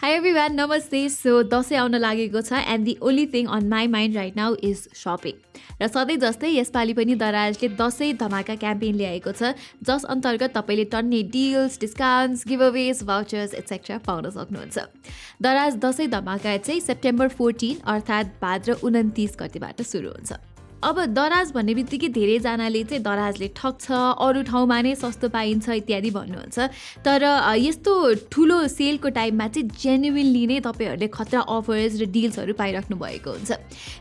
Hi everyone, namaste. So Dashain आउन लागेको छ and the only thing on my mind right now is shopping. र सधैँ जस्तै यसपालि पनि दराजले दसैँ धमाका क्याम्पेन ल्याएको छ जस अन्तर्गत तपाईँले टन्ने डिल्स, डिस्काउन्ट्स, गिभअवेज, भाउचर्स एट्सेट्रा पाउन सक्नुहुन्छ। दराज दसैँ धमाका चाहिँ सेप्टेम्बर 14 अर्थात् भाद्र 29 गतेबाट सुरु हुन्छ। अब दराज भन्ने बित्तिकै धेरैजनाले चाहिँ दराजले ठग्छ, अरू ठाउँमा नै सस्तो पाइन्छ इत्यादि भन्नुहुन्छ। तर यस्तो ठुलो सेलको टाइममा चाहिँ जेन्युइनली नै तपाईँहरूले खतरा अफर्स र डिल्सहरू पाइराख्नु भएको हुन्छ।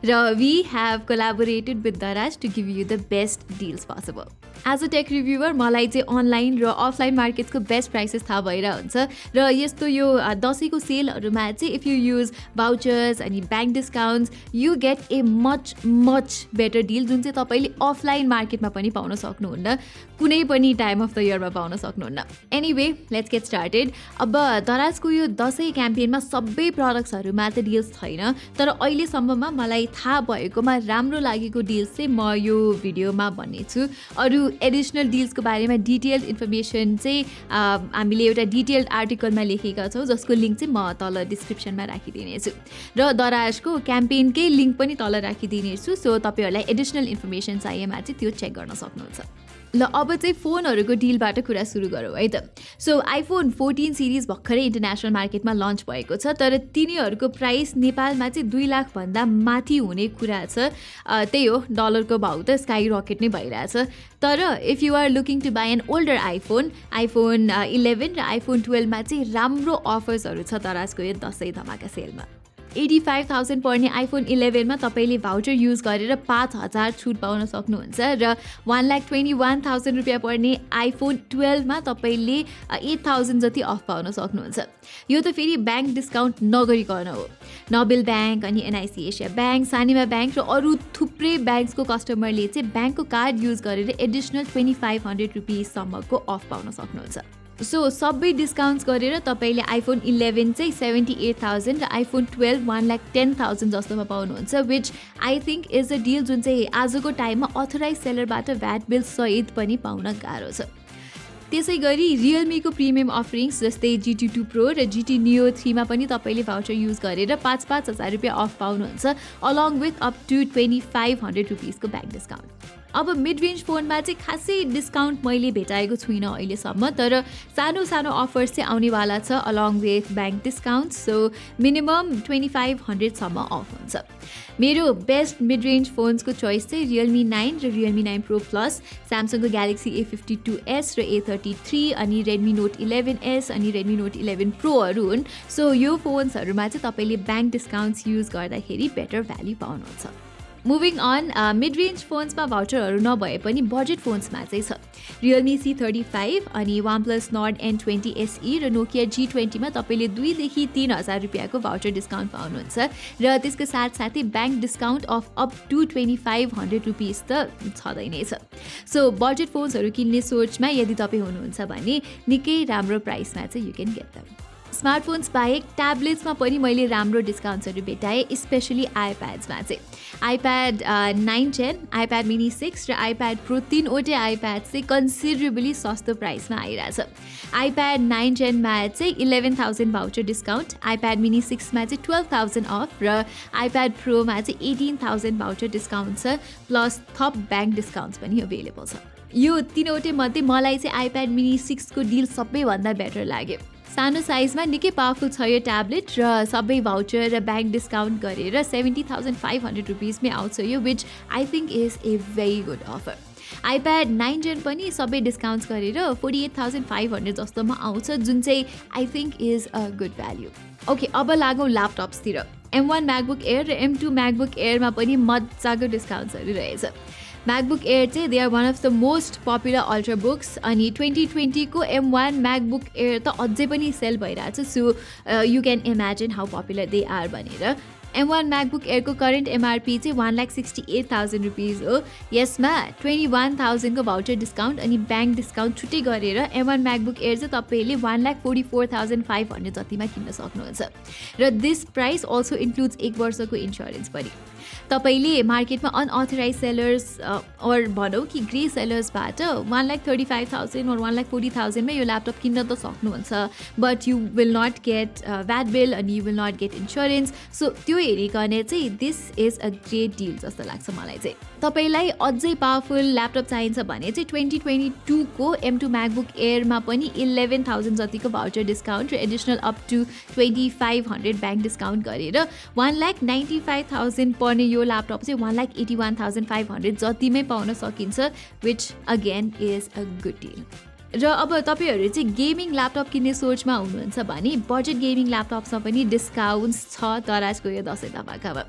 र we have collaborated with Daraz to give you the best deals possible. As a tech reviewer मलाई चाहिँ अनलाइन र अफलाइन मार्केटको बेस्ट प्राइसेस थाहा भइरहेको हुन्छ। र यस्तो यो दसैँको सेलहरूमा चाहिँ इफ यु युज भाउचर्स अनि bank discounts you get a much better deal जुन चाहिँ तपाईँले अफलाइन मार्केटमा पनि पाउन सक्नुहुन्न, कुनै पनि टाइम अफ द इयरमा पाउन सक्नुहुन्न। Anyway let's get started. अब दराजको यो दसैँ क्याम्पेनमा सबै प्रडक्ट्सहरूमा त डिल्स छैन, तर अहिलेसम्ममा मलाई थाहा भएकोमा राम्रो लागेको डिल्स चाहिँ म यो भिडियोमा भन्नेछु। अरू एडिसनल डिल्सको बारेमा डिटेल्ड इन्फर्मेसन चाहिँ हामीले एउटा डिटेल्ड आर्टिकलमा लेखेका छौँ जसको लिङ्क चाहिँ म तल डिस्क्रिप्सनमा राखिदिनेछु र दराजको क्याम्पेनकै लिङ्क पनि तल राखिदिनेछु। सो तपाईँहरूलाई एडिसनल इन्फर्मेसन चाहिएमा चाहिँ त्यो चेक गर्न सक्नुहुन्छ। ल अब चाहिँ फोनहरूको डिलबाट कुरा सुरु गरौँ है त। सो आइफोन 14 सिरिज भर्खरै इन्टरनेसनल मार्केटमा लन्च भएको छ, तर तिनीहरूको प्राइस नेपालमा चाहिँ 2 लाखभन्दा माथि हुने कुरा छ। त्यही हो, डलरको भाउ त स्काई रकेट नै भइरहेछ। तर if you are looking to buy an older iPhone 11 र आइफोन 12मा चाहिँ राम्रो अफर्सहरू छ दराजको यो दसैँ धमाका सेलमा। 85,000 पर्ने आइफोन 11मा तपाईँले भाउचर युज गरेर 5,000 छुट पाउन सक्नुहुन्छ र 1,21,000 रुपियाँ पर्ने आइफोन 12मा तपाईँले 8,000 जति अफ पाउन सक्नुहुन्छ। यो त फेरि ब्याङ्क डिस्काउन्ट नगरिकन हो। नोबेल ब्याङ्क अनि NIC Asia bank, Sanima bank र अरू थुप्रै ब्याङ्क्सको कस्टमरले चाहिँ ब्याङ्कको कार्ड युज गरेर एडिसनल 2,500 रुपियाँसम्मको अफ पाउन सक्नुहुन्छ। सो सबै डिस्काउन्ट्स गरेर तपाईँले आइफोन 11 चाहिँ 78,000 र आइफोन 12 1,10,000 जस्तोमा पाउनुहुन्छ, which I think is a deal जुन चाहिँ आजको टाइममा अथोराइज सेलरबाट भ्याट बिल सहित पनि पाउन गाह्रो छ। त्यसै गरी रियलमीको प्रिमियम अफरिङ्स जस्तै GT 2 प्रो र GT Neo 3मा पनि तपाईँले भाउचर युज गरेर 5,000 रुपियाँ अफ पाउनुहुन्छ, अलङ विथ अप टु 2,500 रुपिसको ब्याङ्क डिस्काउन्ट। अब मिड रेन्ज फोनमा चाहिँ खासै डिस्काउन्ट मैले भेटाएको छुइनँ अहिलेसम्म, तर सानो सानो अफर्स चाहिँ आउनेवाला छ along with bank discount. So minimum 2,500सम्म अफ हुन्छ। मेरो बेस्ट मिड रेन्ज फोन्सको चोइस चाहिँ रियलमी 9 र रियलमी 9 प्रो प्लस, स्यामसङको ग्यालेक्सी A52s र A33 अनि रेडमी नोट 11s अनि रेडमी नोट 11 प्रोहरू हुन्। सो यो फोन्सहरूमा चाहिँ तपाईँले ब्याङ्क डिस्काउन्ट्स युज गर्दाखेरि बेटर भ्याल्यु पाउनुहुन्छ। मुभिङ अन, मिड रेन्ज फोन्समा भाउचरहरू नभए पनि बजेट फोन्समा चाहिँ छ। रियलमी C35 अनि OnePlus Nord N20 SE र नोकिया G20मा तपाईँले 2,000 देखि 3,000 रुपियाँको भाउचर डिस्काउन्ट पाउनुहुन्छ र त्यसको साथसाथै bank discount of up to 2,500 rupees त छँदै नै छ। सो बजेट फोन्सहरू किन्ने सोचमा यदि तपाईँ हुनुहुन्छ भने निकै राम्रो प्राइसमा चाहिँ you can get them. Smartphones बाहेक ट्याब्लेट्समा पनि मैले राम्रो डिस्काउन्ट्सहरू भेटाएँ, स्पेसली आइप्याड्समा चाहिँ। आइप्याड 9 जेन, आइप्याड मिनी 6 र आइप्याड प्रो 3वटै आइप्याड चाहिँ कन्सिडरेबली सस्तो प्राइसमा आइरहेछ। आइप्याड 9 जेनमा चाहिँ 11,000 भाउचर डिस्काउन्ट, आइप्याड मिनी 6मा चाहिँ 12,000 अफ र आइप्याड प्रोमा चाहिँ 18,000 भाउचर डिस्काउन्ट छ, प्लस थप ब्याङ्क डिस्काउन्ट्स पनि अभाइलेबल छ। यो तीनवटै मध्ये मलाई चाहिँ आइप्याड मिनी 6को डिल सबैभन्दा बेटर लाग्यो। सानो साइजमा निकै पावरफुल छ यो ट्याब्लेट र सबै भाउचर र ब्याङ्क डिस्काउन्ट गरेर 70,500 रुपिसमै आउँछ यो, which I think is a very good offer. IPad 9 जेन पनि सबै डिस्काउन्ट्स गरेर 48,500 जस्तोमा आउँछ, जुन चाहिँ I think is a good value. Okay, अब लागौँ ल्यापटप्सतिर। M1 MacBook Air र M2 MacBook Airमा पनि मजाको डिस्काउन्ट्सहरू रहेछ। MacBook Air चाहिँ they are one of the most popular ultrabooks अनि 2020 को M1 MacBook Air त अझै पनि सेल भइरहेछ। So you can imagine how popular they are भनेर। M1 MacBook Airको करेन्ट MRP चाहिँ 1,68,000 रुपिज हो। यसमा 21,000 को भाउचर डिस्काउन्ट अनि ब्याङ्क डिस्काउन्ट छुट्टै गरेर M1 MacBook Air चाहिँ तपाईँले 1,44,500 जतिमा किन्न सक्नुहुन्छ र दिस प्राइस अल्सो इन्क्लुड्स 1 वर्षको इन्स्योरेन्स पनि। तपाईँले मार्केटमा अनअथराइज सेलर्स और भनौँ कि ग्रे सेलर्सबाट 1,35,000 or 1,40,000 मा यो ल्यापटप किन्न त सक्नुहुन्छ, but you will not get VAT bill अनि you will not get insurance. So त्यो हेरिकन चाहिँ this is a great deal जस्तो लाग्छ मलाई चाहिँ। तपाईँलाई अझै पावरफुल ल्यापटप चाहिन्छ भने चाहिँ 2022 को M2 MacBook Airमा पनि 11,000 जतिको भाउचर डिस्काउन्ट र additional up to 2,500 bank discount गरेर 1,95,000 पर्ने यो ल्यापटप चाहिँ 1,81,500 जतिमै पाउन सकिन्छ, which again is a good deal. र अब तपाईँहरू चाहिँ गेमिङ ल्यापटप किन्ने सोचमा हुनुहुन्छ भने बजेट गेमिङ ल्यापटप्समा पनि डिस्काउन्ट्स छ दराजको यो दसैँ धमाकामा।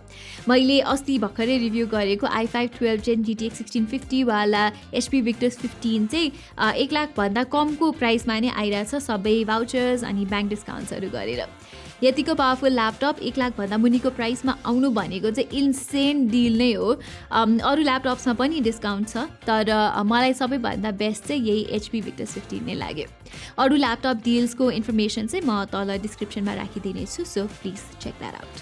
मैले अस्ति भर्खरै रिभ्यू गरेको i5 12 Gen GTX 1650 वाला HP Victus 15 चाहिँ 1 लाखभन्दा कमको प्राइसमा नै आइरहेछ, सबै भाउचर्स अनि ब्याङ्क डिस्काउन्ट्सहरू गरेर। यतिको पावरफुल ल्यापटप 1 लाखभन्दा मुनिको प्राइसमा आउनु भनेको चाहिँ इन्सेन डिल नै हो। अरू ल्यापटप्समा पनि डिस्काउन्ट छ, तर मलाई सबैभन्दा बेस्ट चाहिँ यही HP Victus 15 नै लाग्यो। अरू ल्यापटप डिल्सको इन्फर्मेसन चाहिँ म तल डिस्क्रिप्सनमा राखिदिनेछु, so please check that out.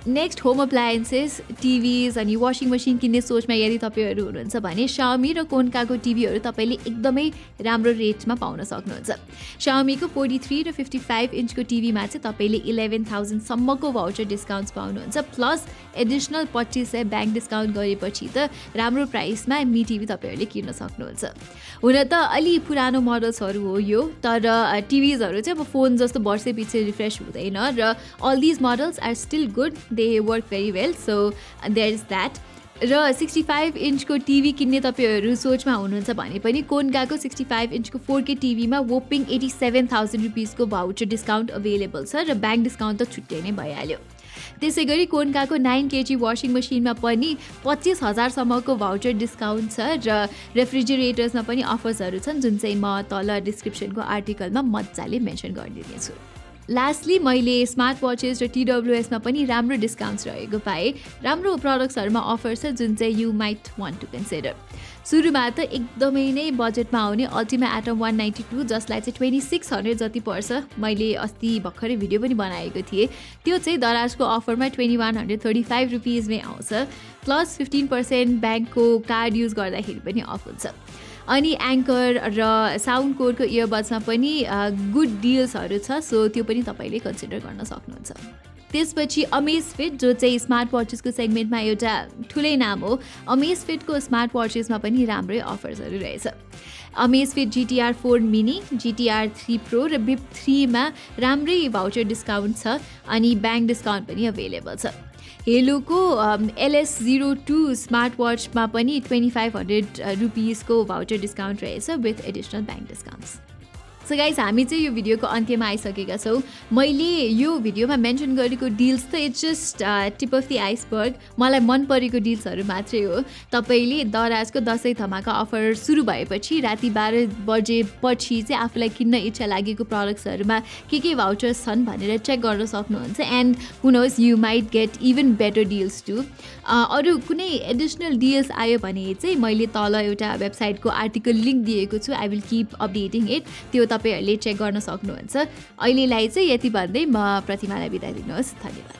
Next home appliances, TVs अनि वासिङ मसिन किन्ने सोचमा यदि तपाईँहरू हुनुहुन्छ भने Xiaomi र कोन्काको टिभीहरू तपाईँले एकदमै राम्रो रेटमा पाउन सक्नुहुन्छ। Xiaomiको 43 र 55 इन्चको टिभीमा चाहिँ तपाईँले 11,000 सम्मको भाउचर डिस्काउन्ट्स पाउनुहुन्छ, प्लस एडिसनल 2500 ब्याङ्क डिस्काउन्ट गरेपछि त राम्रो प्राइसमा मी टिभी तपाईँहरूले किन्न सक्नुहुन्छ। हुन त अलि पुरानो मोडल्सहरू हो यो, तर टिभीजहरू चाहिँ अब फोन जस्तो वर्षै पछि रिफ्रेस हुँदैन र all these models are still good, they work very well, so there is that। र 65 इन्चको टिभी किन्ने तपाईँहरू सोचमा हुनुहुन्छ भने पनि कोन्काको 65 इन्चको 4K टिभीमा वोपिङ 87,000 रुपिसको भाउचर डिस्काउन्ट अभाइलेबल छ र ब्याङ्क डिस्काउन्ट त छुट्टै नै भइहाल्यो। त्यसै गरी कोन्काको 9 kg वासिङ मसिनमा पनि 25,000 सम्मको भाउचर डिस्काउन्ट छ र रेफ्रिजरेटर्समा पनि अफर्सहरू छन्, जुन चाहिँ म तल डिस्क्रिप्सनको आर्टिकलमा मजाले मेन्सन गरिदिनेछु। लास्टली मैले स्मार्ट वाचेस र TWSमा पनि राम्रो डिस्काउन्ट्स रहेको पाएँ। राम्रो प्रडक्ट्सहरूमा अफर छ जुन चाहिँ you might want to consider. सुरुमा त एकदमै नै बजेटमा आउने अल्टिमा एटम 192 जसलाई चाहिँ 2600 जति पर्छ, मैले अस्ति भर्खरै भिडियो पनि बनाएको थिएँ, त्यो चाहिँ दराजको अफरमा 2135 रुपिजमै आउँछ, प्लस 15% ब्याङ्कको कार्ड युज गर्दाखेरि पनि अफ हुन्छ। अनि एङ्कर र साउन्ड कोडको इयरबड्समा पनि गुड डिल्सहरू छ, सो त्यो पनि तपाईँले कन्सिडर गर्न सक्नुहुन्छ। त्यसपछि अमेजफिट जो चाहिँ स्मार्ट वाचेसको सेगमेन्टमा एउटा ठुलै नाम हो, अमेजफिटको स्मार्ट वाचेसमा पनि राम्रै अफर्सहरू रहेछ। Amazfit GTR 4 mini, GTR 3 Pro र BIP 3 मा राम्रै भाउचर डिस्काउन्ट छ अनि ब्याङ्क डिस्काउन्ट पनि अभाइलेबल छ। हेलोको LS02 स्मार्ट वाचमा पनि 2500 रुपिसको भाउचर डिस्काउन्ट रहेछ with additional bank discounts. So guys, हामी चाहिँ यो भिडियोको अन्त्यमा आइसकेका छौँ। मैले यो भिडियोमा मेन्सन गरेको डिल्स त it's just tip of the iceberg, मलाई मन परेको डिल्सहरू मात्रै हो। तपाईँले दराजको दसैँ धमाका अफर सुरु भएपछि राति 12 बजेपछि चाहिँ आफूलाई किन्न इच्छा लागेको प्रडक्ट्सहरूमा के भाउचर्स छन् भनेर चेक गर्न सक्नुहुन्छ, and who knows you might get even better deals too. अरू कुनै एडिसनल डिल्स आयो भने चाहिँ मैले तल एउटा वेबसाइटको आर्टिकल लिङ्क दिएको छु, I will keep updating it, त्यो तपाईँहरूले चेक गर्न सक्नुहुन्छ। अहिलेलाई चाहिँ यति भन्दै म प्रतिमालाई बिदा दिनुहोस्। धन्यवाद।